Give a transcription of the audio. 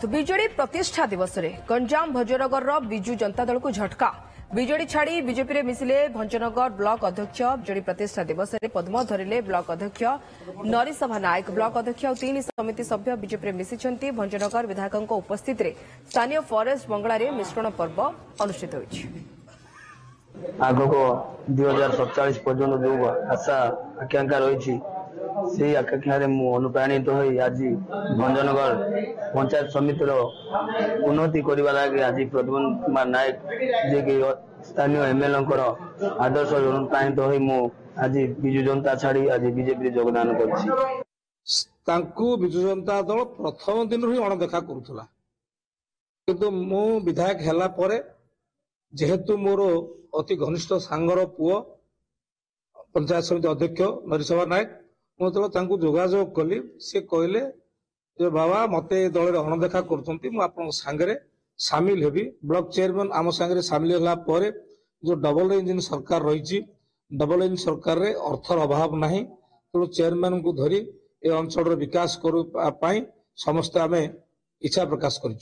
तो बिजेडी प्रतिष्ठा दिवस में गंजाम भंजनगर विजु जनता दल को झटका। बिजेडी छाड़ी बीजेपी में मिसिले भंजनगर ब्लॉक अध्यक्ष। बिजेडी प्रतिष्ठा दिवस में पद्म धरिले ब्लॉक अध्यक्ष नरीसभा नायक। ब्लॉक अध्यक्ष और 3 समिति सभ्य बीजेपी में मिशिंट। भंजनगर विधायकों उपस्थित में स्थानीय फॉरेस्ट बंगला मिश्रण पर्व अनुष्ठित होइछि। आग को 2047 पर्यटन जो आशा आकांक्षा रही से आकांक्षा अनुप्राणित हो आज भंजनगर पंचायत समितिर उन्नति करने लगे आज प्रद्युम्न कुमार नायक जे कि स्थानीय एमएलए आदर्श अनुप्राणित हो आज विजु जनता छाड़ी आज बीजेपी योगदान विजु जनता दल प्रथम दिन ही अणदेखा करुला किंतु मु विधायक हैला परे जेहेतु मोर अति घनिष्ठ सांगर पुओ पंचायत समिति अध्यक्ष नरीसभा नायक मुझे जोगाजोग कली से कहले जे बाबा मते दल अणदेखा कर सामिल हेबी। ब्लॉक चेयरमैन आम सांगे सामिल होला परे जो डबल इंजिन सरकार रही डबल इंजिन सरकार रे अर्थर अभाव नहीं तेणु चेयरमैन को धरी ए अंचल विकास करने समस्त आम इच्छा प्रकाश करूँ।